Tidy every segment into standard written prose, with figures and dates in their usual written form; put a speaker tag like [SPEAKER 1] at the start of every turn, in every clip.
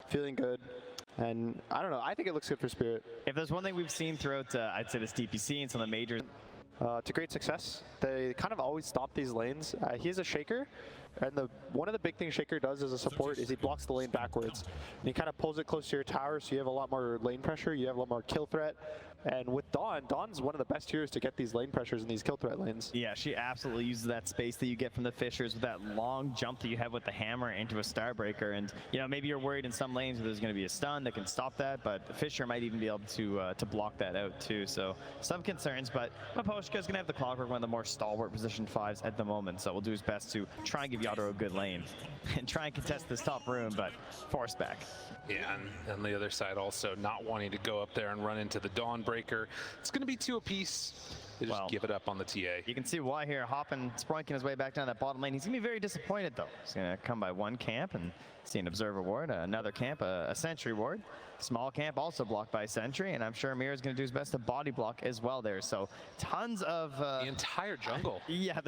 [SPEAKER 1] feeling good. And I don't know, I think it looks good for Spirit.
[SPEAKER 2] If there's one thing we've seen throughout, I'd say this DPC and some of the majors,
[SPEAKER 1] to great success. They kind of always stop these lanes. He is a shaker, and one of the big things Shaker does as a support is he blocks the lane backwards. And he kind of pulls it close to your tower, so you have a lot more lane pressure, you have a lot more kill threat. And with Dawn's one of the best heroes to get these lane pressures in these kill threat lanes.
[SPEAKER 2] Yeah, she absolutely uses that space that you get from the Fishers with that long jump that you have with the hammer into a Starbreaker. And, you know, maybe you're worried in some lanes that there's going to be a stun that can stop that, but the Fisher might even be able to block that out too. So some concerns, but Miposhka's going to have the Clockwork, one of the more stalwart position 5s at the moment. So we'll do his best to try and give Yatoro a good lane and try and contest this top room, but force back.
[SPEAKER 3] Yeah, and on the other side also not wanting to go up there and run into the Dawnbreaker. It's going to be 2 apiece. They just give it up on the TA.
[SPEAKER 2] You can see why here, hopping, sproinking his way back down that bottom lane. He's going to be very disappointed though. He's going to come by 1 camp and see an Observer ward, another camp, a Sentry ward. Small camp also blocked by Sentry, and I'm sure Amir's going to do his best to body block as well there. So tons of...
[SPEAKER 3] the entire jungle.
[SPEAKER 2] Yeah,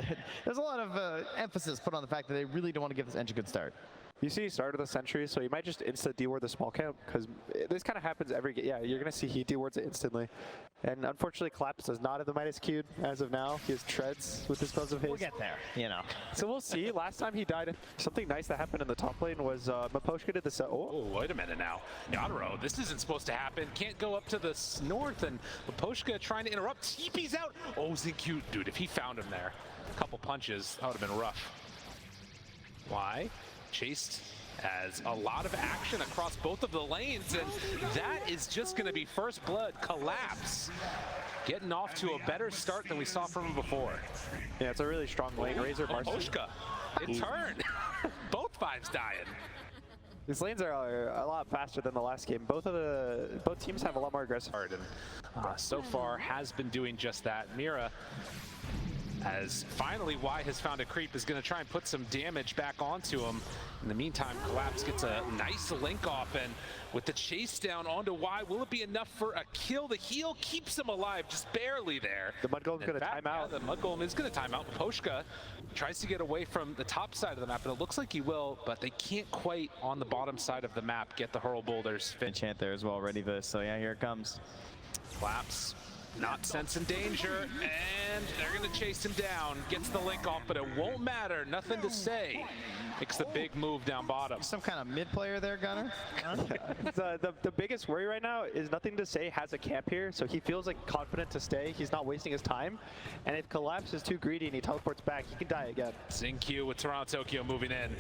[SPEAKER 2] there's a lot of emphasis put on the fact that they really don't want to give this Ench a good start.
[SPEAKER 1] You see he started the Sentry, so you might just insta deward the small camp, because this kind of happens every game. Yeah, you're going to see he dewards it instantly. And unfortunately, Collapse does not have the Midas Q as of now. He has treads with the spells of haste.
[SPEAKER 2] We'll get there, you know.
[SPEAKER 1] So we'll see. Last time he died, something nice that happened in the top lane was Miposhka did the
[SPEAKER 3] Oh, wait a minute now. Yatoro, this isn't supposed to happen. Can't go up to the north, and Miposhka trying to interrupt. TP's out. Oh, Zincute, dude, if he found him there, a couple punches, that would have been rough. Why? Chased as a lot of action across both of the lanes, and that is just going to be first blood. Collapse getting off to a better start than we saw from him before.
[SPEAKER 1] Yeah, it's a really strong lane. Razor
[SPEAKER 3] Miposhka, it turned. Both 5s dying.
[SPEAKER 1] These lanes are a lot faster than the last game. Both teams have a lot more aggressive.
[SPEAKER 3] And so far has been doing just that. Mira, as finally Y has found a creep, is going to try and put some damage back onto him. In the meantime, Collapse gets a nice link off, and with the chase down onto Y, will it be enough for a kill? The heal keeps him alive, just barely there.
[SPEAKER 1] The Mud Golem's going to time out.
[SPEAKER 3] The Mud Golem is going to time out. Miposhka tries to get away from the top side of the map, and it looks like he will, but they can't quite, on the bottom side of the map, get the Hurl Boulders.
[SPEAKER 2] Enchant there as well, ready for this, so yeah, here it comes.
[SPEAKER 3] Collapse. Not sensing danger, and they're going to chase him down. Gets the link off, but it won't matter. Nothing to say. Makes the big move down bottom.
[SPEAKER 2] Some kind of mid player there, Gunner.
[SPEAKER 1] The biggest worry right now is Nothing to Say has a camp here, so he feels like confident to stay. He's not wasting his time. And if Collapse is too greedy and he teleports back, he can die again.
[SPEAKER 3] Zincue with Toronto Tokyo moving in.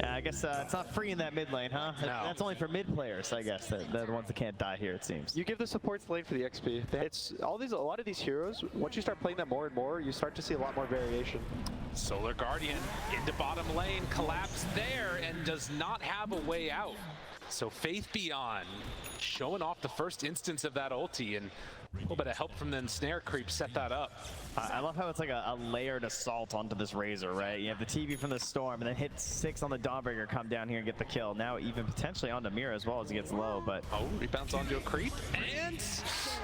[SPEAKER 2] Yeah, I guess it's not free in that mid lane, huh? No. That's only for mid players, I guess. They're the ones that can't die here, it seems.
[SPEAKER 1] You give the supports the lane for the XP. It's a lot of these heroes, once you start playing them more and more, you start to see a lot more variation.
[SPEAKER 3] Solar Guardian into bottom lane, Collapse there, and does not have a way out. So Faith Beyond showing off the first instance of that ulti, and a little bit of help from the Snare Creep set that up.
[SPEAKER 2] I love how it's like a layered assault onto this Razor, right? You have the TV from the Storm, and then hit 6 on the Dawnbreaker, come down here and get the kill. Now even potentially onto Mira as well as he gets low, but...
[SPEAKER 3] Oh, rebounds onto a creep, and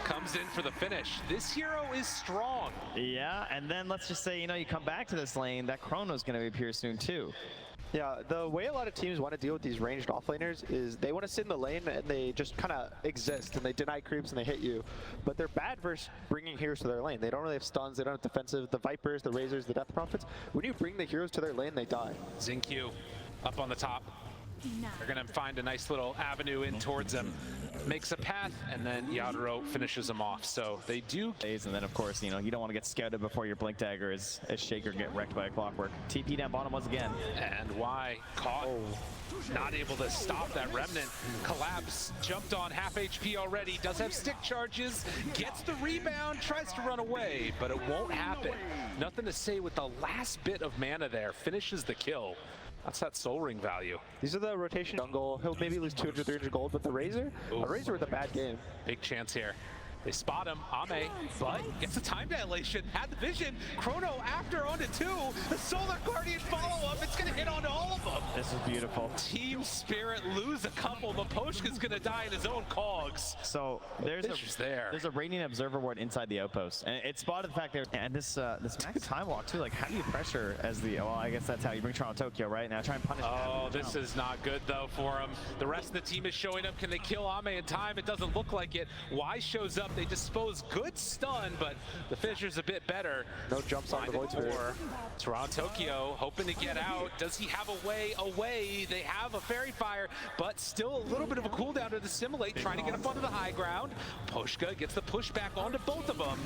[SPEAKER 3] comes in for the finish. This hero is strong.
[SPEAKER 2] Yeah, and then let's just say, you know, you come back to this lane, that Chrono's going to appear soon too.
[SPEAKER 1] Yeah, the way a lot of teams want to deal with these ranged offlaners is they want to sit in the lane and they just kind of exist and they deny creeps and they hit you. But they're bad versus bringing heroes to their lane. They don't really have stuns, they don't have defensive. The Vipers, the Razors, the Death Prophets, when you bring the heroes to their lane, they die.
[SPEAKER 3] Zincue up on the top. They're going to find a nice little avenue in towards them. Makes a path, and then Yatoro finishes them off. So they do.
[SPEAKER 2] And then, of course, you know, you don't want to get scouted before your Blink Dagger as Shaker get wrecked by a Clockwork. TP down bottom once again.
[SPEAKER 3] And Y caught. Not able to stop that Remnant. Collapse jumped on half HP already. Does have stick charges. Gets the rebound. Tries to run away, but it won't happen. Nothing to say with the last bit of mana there. Finishes the kill. That's that Soul Ring value.
[SPEAKER 1] These are the rotation jungle. He'll maybe lose 200, 300 gold, but the Razor? A Razor with a bad game.
[SPEAKER 3] Big chance here. They spot him, Ame, but gets the time dilation, had the vision. Chrono after onto 2. The Solar Guardian follow-up, it's gonna hit onto all of them.
[SPEAKER 2] This is beautiful.
[SPEAKER 3] Team Spirit lose a couple. Maposhka's gonna die in his own cogs.
[SPEAKER 2] So there's a Radiant Observer ward inside the outpost, and it spotted the fact there. And this max time walk too. Like, how do you pressure as the? Well, I guess that's how you bring Toronto Tokyo, right? Now try and punish.
[SPEAKER 3] Oh, this is not good though for him. The rest of the team is showing up. Can they kill Ame in time? It doesn't look like it. Y shows up. They dispose. Good stun, but the Fisher's a bit better.
[SPEAKER 1] No jumps on the Void Spirit.
[SPEAKER 3] Toronto Tokyo hoping to get out. Does he have a way away? They have a Fairy Fire, but still a little bit of a cooldown to assimilate, trying to get up onto the high ground. Poshka gets the pushback onto both of them.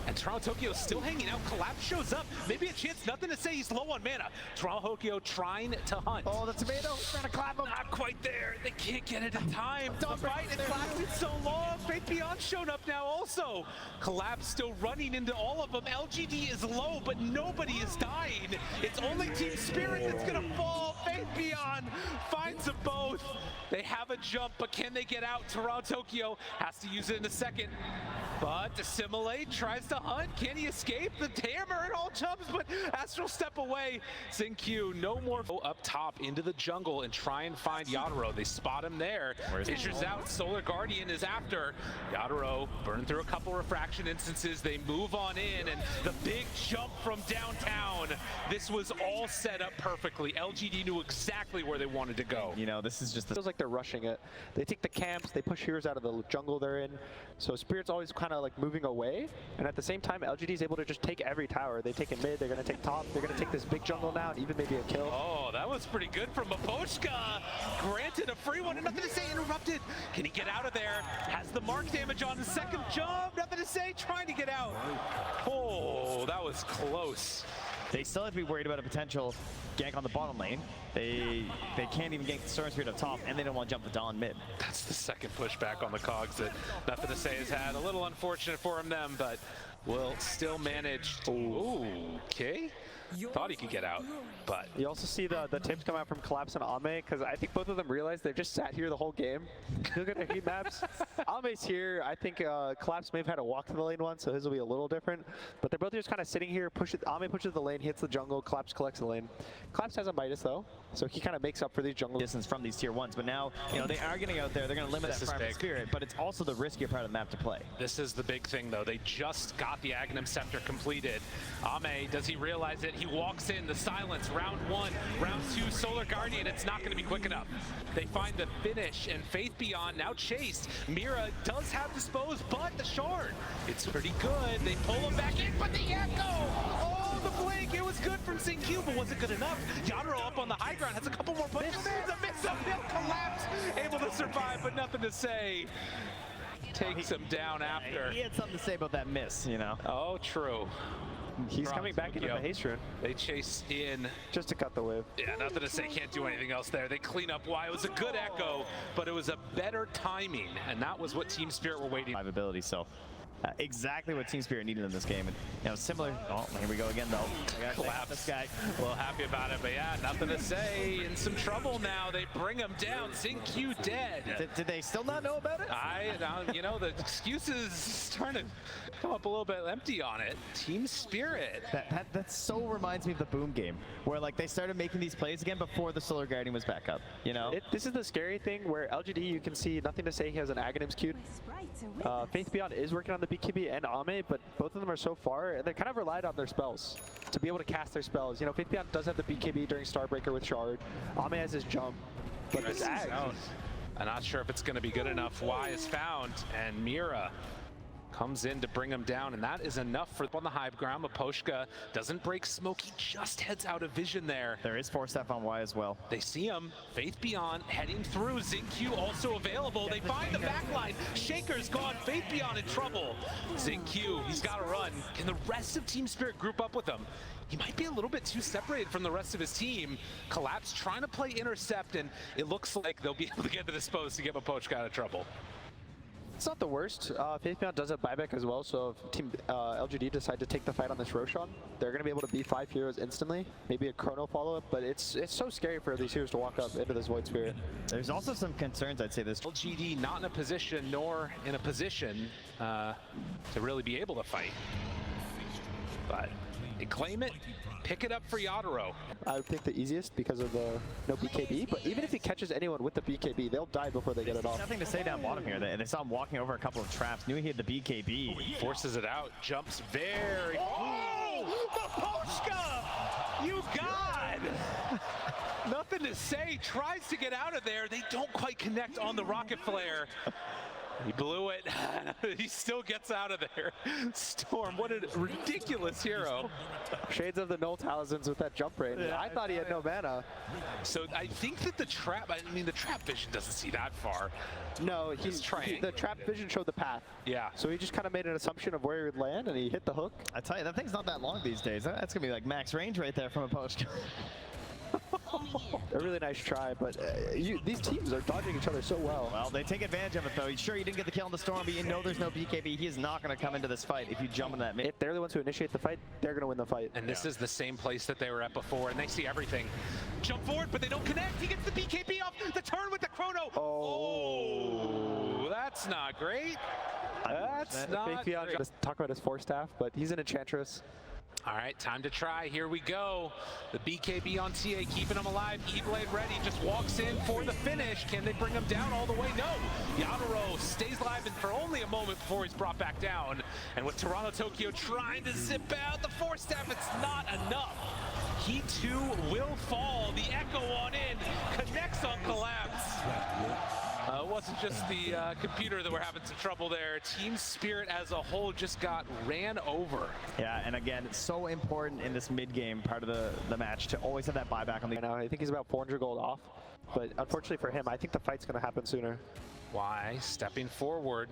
[SPEAKER 3] And Toronto Tokyo still hanging out. Collapse shows up. Maybe a chance. Nothing to say. He's low on mana. Toronto Tokyo trying to hunt.
[SPEAKER 2] Oh, the tomato trying to clap him.
[SPEAKER 3] Not quite there. They can't get it in time. The fight has lasted so long. Faith.Beyond shown up now also. Collapse still running into all of them. LGD is low, but nobody is dying. It's only Team Spirit that's gonna fall. Faith.Beyond finds them both. They have a jump, but can they get out? Toronto Tokyo has to use it in a second. But Assimilate tries to hunt. Can he escape? The hammer and all jumps, but Astral step away. Xingqiu, no more. Go up top into the jungle and try and find Yatoro. They spot him there. Fisher's out. Solar Guardian is after. Yatoro burned through a couple refraction instances. They move on in, and the big jump from downtown. This was all set up perfectly. LGD knew exactly where they wanted to go.
[SPEAKER 2] You know, this is just.
[SPEAKER 1] It feels like they're rushing it. They take the camps. They push heroes out of the jungle they're in. So Spirit's always kind of like moving away, and at the same time LGD is able to just take every tower. They take it mid, they're going to take top, they're going to take this big jungle now, and even maybe a kill.
[SPEAKER 3] Oh, that was pretty good from Maposhka. Granted a free one, and nothing to say, interrupted. Can he get out of there? Has the mark damage on the second jump, nothing to say, trying to get out. Oh, that was close.
[SPEAKER 2] They still have to be worried about a potential gank on the bottom lane. They can't even gank the Storm Spirit up top, and they don't want to jump the Dawn mid.
[SPEAKER 3] That's the second pushback on the cogs that Nothing to Say has had. A little unfortunate for them, but will still manage. Ooh, okay. Thought he could get out, but
[SPEAKER 1] you also see the tips come out from Collapse and Ame, because I think both of them realize they've just sat here the whole game. Look at their heat maps. Ame's here. I think Collapse may have had to walk to the lane once, so his will be a little different. But they're both just kind of sitting here. Ame pushes the lane, hits the jungle. Collapse collects the lane. Collapse has a Midas though, so he kind of makes up for these jungle
[SPEAKER 2] distance from these tier 1s. But now, you know, they are getting out there. They're going to limit that Primal Spirit, but it's also the riskier part of the map to play.
[SPEAKER 3] This is the big thing though. They just got the Aghanim Scepter completed. Ame, does he realize it? He walks in. The silence, round 1, round 2, Solar Guardian, it's not going to be quick enough. They find the finish, and Faith.Beyond now chased. Mira does have dispose, but the shard, it's pretty good. They pull him back in, but the echo! Oh, the blink, it was good from Xingqiu, but was it good enough? Yatoro up on the high ground, has a couple more punches. There's a mix up, Collapse, able to survive, but nothing to say. Takes him down after.
[SPEAKER 2] He had something to say about that miss, you know.
[SPEAKER 3] Oh, true.
[SPEAKER 1] He's coming back into the haste rune.
[SPEAKER 3] They chase in.
[SPEAKER 1] Just to cut the wave.
[SPEAKER 3] Yeah, Nothing to Say, can't do anything else there. They clean up Y. It was a good echo, but it was a better timing, and that was what Team Spirit were waiting.
[SPEAKER 2] 5 ability, so exactly what Team Spirit needed in this game. And, you know, similar. Oh, here we go again, though.
[SPEAKER 3] Collapse.
[SPEAKER 2] This guy.
[SPEAKER 3] A little happy about it, but yeah, Nothing to Say. In some trouble now. They bring him down. Xingqiu dead.
[SPEAKER 2] Did they still not know about it?
[SPEAKER 3] You know, the excuses starting to come up a little bit empty on it. Team Spirit.
[SPEAKER 2] That so reminds me of the Boom game, where like they started making these plays again before the Solar Guardian was back up. You know.
[SPEAKER 1] This is the scary thing where LGD, you can see Nothing to Say he has an Aghanim's queued. Faith.Beyond is working on the BKB and Ame, but both of them are so far, and they kind of relied on their spells to be able to cast their spells. You know, Faith.Beyond does have the BKB during Starbreaker with Shard. Ame has his jump, but this Ag.
[SPEAKER 3] I'm not sure if it's going to be good enough. Y is found, and Mira comes in to bring him down, and that is enough for on the high ground. Maposhka doesn't break smoke, he just heads out of vision there.
[SPEAKER 2] There is 4-step on Y as well.
[SPEAKER 3] They see him, Faith.Beyond heading through, Xingqiu also available. They find the backline, Shaker's gone, Faith.Beyond in trouble. Xingqiu, he's got to run. Can the rest of Team Spirit group up with him? He might be a little bit too separated from the rest of his team. Collapse trying to play intercept, and it looks like they'll be able to get to this post to get Maposhka out of trouble.
[SPEAKER 1] It's not the worst. Faceless does have buyback as well, so if Team LGD decide to take the fight on this Roshan, they're going to be able to beat 5 heroes instantly. Maybe a chrono follow-up, but it's so scary for these heroes to walk up into this Void Spirit.
[SPEAKER 2] There's also some concerns, I'd say, this
[SPEAKER 3] LGD not in a position, nor in a position to really be able to fight. But they claim it, pick it up for Yatoro.
[SPEAKER 1] I would think the easiest because of the no BKB, but even if he catches anyone with the BKB, they'll die before they get it off.
[SPEAKER 2] Nothing to say down bottom here. They saw him walking over a couple of traps, knew he had the BKB.
[SPEAKER 3] Forces it out, jumps very... Oh! The Poshka! You god! Nothing to say, tries to get out of there. They don't quite connect on the rocket flare. He blew it. He still gets out of there. Storm, what a ridiculous hero.
[SPEAKER 1] Shades of the Null Talismans with that jump range.
[SPEAKER 2] Yeah,
[SPEAKER 1] I thought he had no mana.
[SPEAKER 3] So I think that the trap, I mean, the trap vision doesn't see that far.
[SPEAKER 1] No, the trap vision showed the path.
[SPEAKER 3] Yeah.
[SPEAKER 1] So he just kind of made an assumption of where he would land, and he hit the hook.
[SPEAKER 2] I tell you, that thing's not that long these days. That's going to be like max range right there from a post.
[SPEAKER 1] A really nice try, but these teams are dodging each other so well.
[SPEAKER 2] Well, they take advantage of it, though. Sure, you didn't get the kill on the Storm, but you know there's no BKB. He is not going to come into this fight if you jump in that mid.
[SPEAKER 1] If they're the ones who initiate the fight, they're going to win the fight.
[SPEAKER 3] And this is the same place that they were at before, and they see everything. Jump forward, but they don't connect. He gets the BKB off the turn with the chrono. Oh, that's not great. That's not great.
[SPEAKER 1] Just talk about his 4-staff, but he's an Enchantress.
[SPEAKER 3] All right, time to try. Here we go. The BKB on TA, keeping him alive. E-Blade ready, just walks in for the finish. Can they bring him down all the way? No. Yatoro stays alive and for only a moment before he's brought back down. And with Toronto Tokyo trying to zip out the 4-staff, it's not enough. He too will fall. The Echo on in, connects on collapse. It wasn't just the computer that we're having some trouble there. Team Spirit as a whole just got ran over.
[SPEAKER 2] Yeah, and again, it's so important in this mid-game part of the match to always have that buyback on the...
[SPEAKER 1] Now, I think he's about 400 gold off, but unfortunately for him, I think the fight's going to happen sooner.
[SPEAKER 3] Y stepping forward,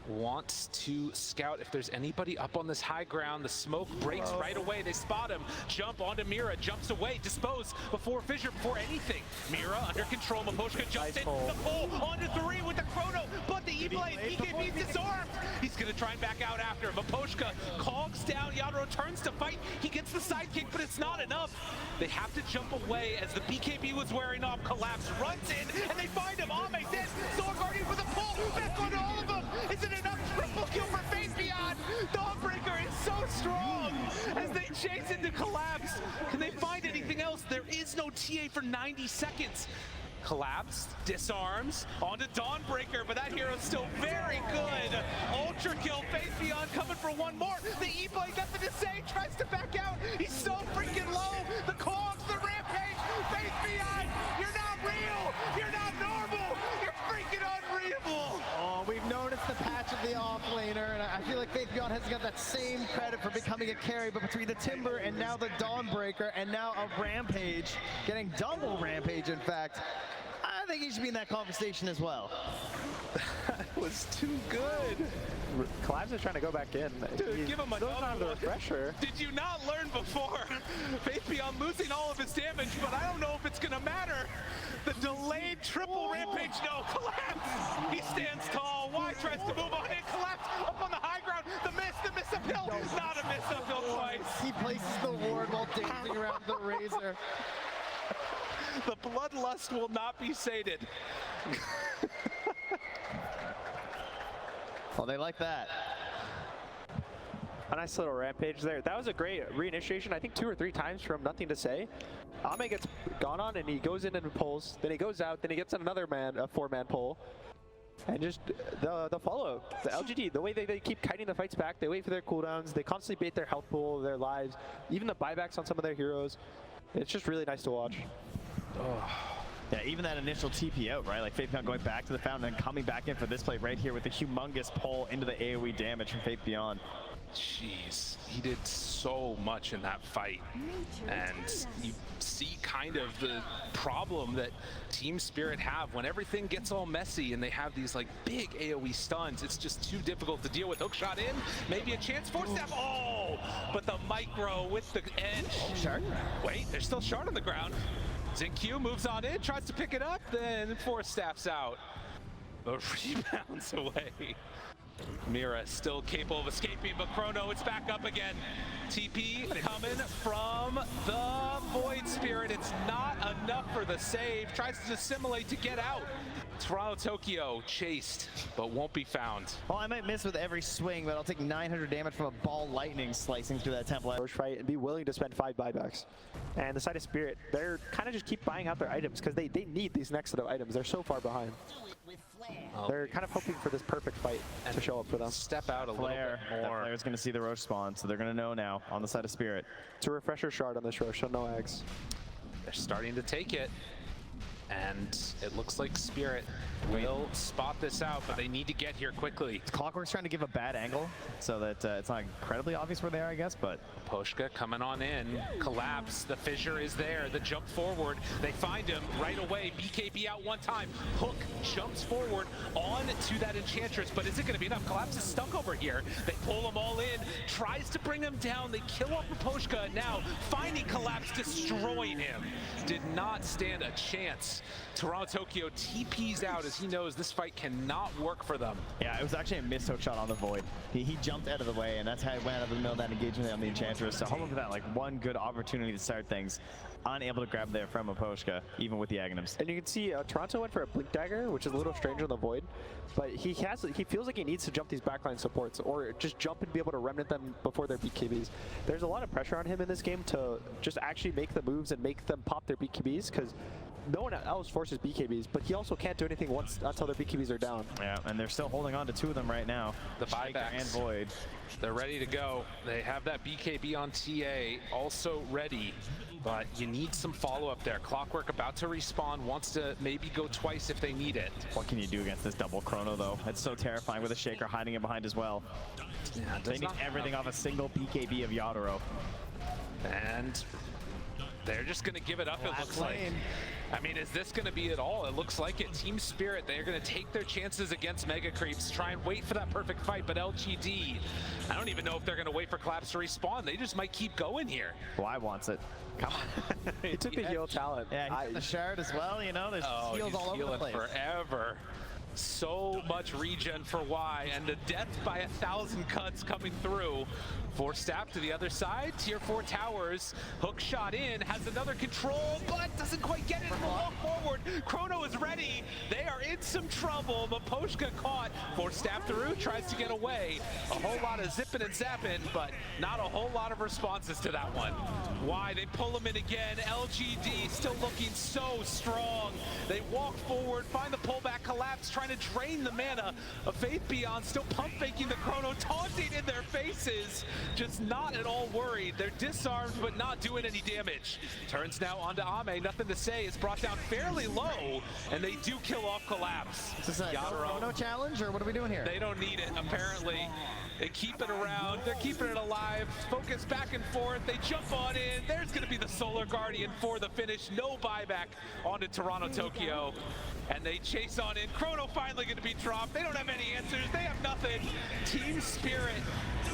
[SPEAKER 3] wants to scout if there's anybody up on this high ground. The smoke breaks right away. They spot him. Jump onto Mira. Jumps away. Dispose before Fissure, before anything. Mira under control. Maposhka jumps in. The pull onto 3 with the chrono. But the E-Blade BKB disarmed. He's going to try and back out after. Maposhka cogs down. Yatoro turns to fight. He gets the sidekick, but it's not enough. They have to jump away as the BKB was wearing off. Collapse runs in, and they find him. Ame dead. Sword Guardian with a pull. Back onto all of them. Is it enough? Triple kill for faceless. Dawnbreaker is so strong as they chase into Collapse. Can they find anything else? There is no TA for 90 seconds. Collapse, disarms, onto Dawnbreaker, but that hero's still very good. Ultra kill, faceless coming for one more. The E-Blade, nothing to say, tries to back out. He's so freaking low. The cogs, the rampage, faceless, you're not real. You're not normal. You're freaking unreal.
[SPEAKER 2] Oh, we've noticed the patch of the offlaner, and I feel like faceless hasn't got that same credit for becoming a carry, but between the Timber and now the Dawnbreaker and now a Rampage, getting double Rampage in fact, I think he should be in that conversation as well.
[SPEAKER 3] That was too good.
[SPEAKER 1] Collapse is trying to go back in.
[SPEAKER 3] Dude, give him another
[SPEAKER 1] refresher.
[SPEAKER 3] Did you not learn before? Faceless losing all of his damage, but I don't know if it's gonna matter. The delayed triple rampage, no, Collapse. He stands tall. Y tries to move on in. Collapse up on the high ground. The miss uphill. Not a miss uphill twice.
[SPEAKER 2] He places the ward while dancing around the Razor.
[SPEAKER 3] The bloodlust will not be sated.
[SPEAKER 2] Well, they like that.
[SPEAKER 1] A nice little rampage there. That was a great reinitiation, I think 2 or 3 times from Nothing to Say. Ame gets gone on and he goes in and pulls, then he goes out, then he gets another man, a 4-man pull. And just the follow, the LGD, the way they keep kiting the fights back, they wait for their cooldowns, they constantly bait their health pool, their lives, even the buybacks on some of their heroes. It's just really nice to watch.
[SPEAKER 3] Oh.
[SPEAKER 2] Yeah, even that initial TP out, right? Like faceless going back to the fountain and coming back in for this play right here with the humongous pull into the AoE damage from faceless.
[SPEAKER 3] Jeez, he did so much in that fight, and you see kind of the problem that Team Spirit have when everything gets all messy and they have these like big AoE stuns. It's just too difficult to deal with. Hook shot in, maybe a chance for step. Oh, but the micro with the edge.
[SPEAKER 2] Shard?
[SPEAKER 3] Wait, there's still Shard on the ground. XinQ moves on in, tries to pick it up, then 4 staffs out. rebounds away. Mira still capable of escaping, but Chrono, it's back up again. TP coming from the Void Spirit. It's not enough for the save. Tries to assimilate to get out. Toronto Tokyo chased, but won't be found.
[SPEAKER 2] Well, I might miss with every swing, but I'll take 900 damage from a ball lightning slicing through that Templar.
[SPEAKER 1] Roche fight and be willing to spend 5 buybacks. And the side of Spirit, they're kind of just keep buying out their items because they need these next set of items. They're so far behind. They're kind of hoping for this perfect fight to show up for them.
[SPEAKER 3] Step out a
[SPEAKER 2] Flare,
[SPEAKER 3] little bit
[SPEAKER 2] that
[SPEAKER 3] more.
[SPEAKER 2] Flare's going to see the Roche spawn, so they're going to know now on the side of Spirit.
[SPEAKER 1] It's a refresher shard on this Roche, so no eggs.
[SPEAKER 3] They're starting to take it. And it looks like Spirit will spot this out, but they need to get here quickly.
[SPEAKER 2] Clockwork's trying to give a bad angle so that it's not incredibly obvious where they are, I guess, but...
[SPEAKER 3] Poshka coming on in, collapse, the fissure is there, the jump forward, they find him right away, BKB out one time, Hook jumps forward on to that Enchantress, but is it going to be enough? Collapse is stuck over here, they pull him all in, tries to bring him down, they kill off Poshka, and now finding Collapse, destroying him. Did not stand a chance. Toronto Tokyo TPs out as he knows this fight cannot work for them.
[SPEAKER 2] Yeah, it was actually a missed hook shot on the Void. He jumped out of the way, and that's how he went out of the middle of that engagement on the Enchantress. So hoping for that, like, one good opportunity to start things. Unable to grab there from Poshka, even with the Aghanims.
[SPEAKER 1] And you can see Toronto went for a Blink Dagger, which is a little strange on the Void, but he feels like he needs to jump these backline supports or just jump and be able to remnant them before their BKBs. There's a lot of pressure on him in this game to just actually make the moves and make them pop their BKBs because no one else forces BKBs, but he also can't do anything until their BKBs are down.
[SPEAKER 2] Yeah, and they're still holding on to 2 of them right now.
[SPEAKER 3] The
[SPEAKER 2] Shaker
[SPEAKER 3] buybacks.
[SPEAKER 2] and Void.
[SPEAKER 3] They're ready to go. They have that BKB on TA also ready, but you need some follow-up there. Clockwork about to respawn, wants to maybe go twice if they need it.
[SPEAKER 2] What can you do against this double Chrono, though? It's so terrifying with a Shaker hiding it behind as well.
[SPEAKER 3] Yeah,
[SPEAKER 2] They need everything off a single BKB of Yatoro.
[SPEAKER 3] And they're just going to give it up, it looks like.
[SPEAKER 2] lane.
[SPEAKER 3] I mean, is this going to be it all? It looks like it. Team Spirit, they're going to take their chances against Mega Creeps, try and wait for that perfect fight, but LGD, I don't even know if they're going to wait for Collapse to respawn. They just might keep going here.
[SPEAKER 2] Why wants it? Come on.
[SPEAKER 1] He took the heal talent.
[SPEAKER 2] Yeah, he got the shard as well, you know, there's heals all over the place.
[SPEAKER 3] Forever. So much regen for Y, and the death by 1,000 cuts coming through. Force step to the other side, tier 4 towers, hook shot in, has another control, but doesn't quite get it. Walk forward, Chrono is ready, they are in some trouble, Poshka caught, force step through, tries to get away. A whole lot of zipping and zapping, but not a whole lot of responses to that one. Y, they pull him in again, LGD still looking so strong. They walk forward, find the pullback, Collapse, trying to drain the mana of Faith Beyond, still pump faking the Chrono, taunting in their faces. Just not at all worried. They're disarmed, but not doing any damage. Turns now onto AME. Nothing to say. It's brought down fairly low, and they do kill off Collapse.
[SPEAKER 2] Is this a no challenge, or what are we doing here?
[SPEAKER 3] They don't need it, apparently. They keep it around. They're keeping it alive. Focus back and forth. They jump on in. There's going to be the Solar Guardian for the finish. No buyback onto Toronto Tokyo. And they chase on in. Chrono finally going to be dropped. They don't have any answers. They have nothing. Team Spirit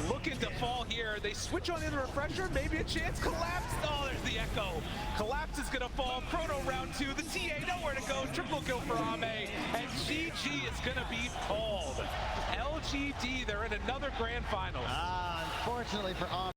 [SPEAKER 3] looking to fall here. They switch on in the refresher. Maybe a chance. Collapse. Oh, there's the echo. Collapse is going to fall. Chrono round 2. The TA nowhere to go. Triple kill for AME. And GG is going to be called. LGD, they're in another grand finals.
[SPEAKER 2] Unfortunately for AME.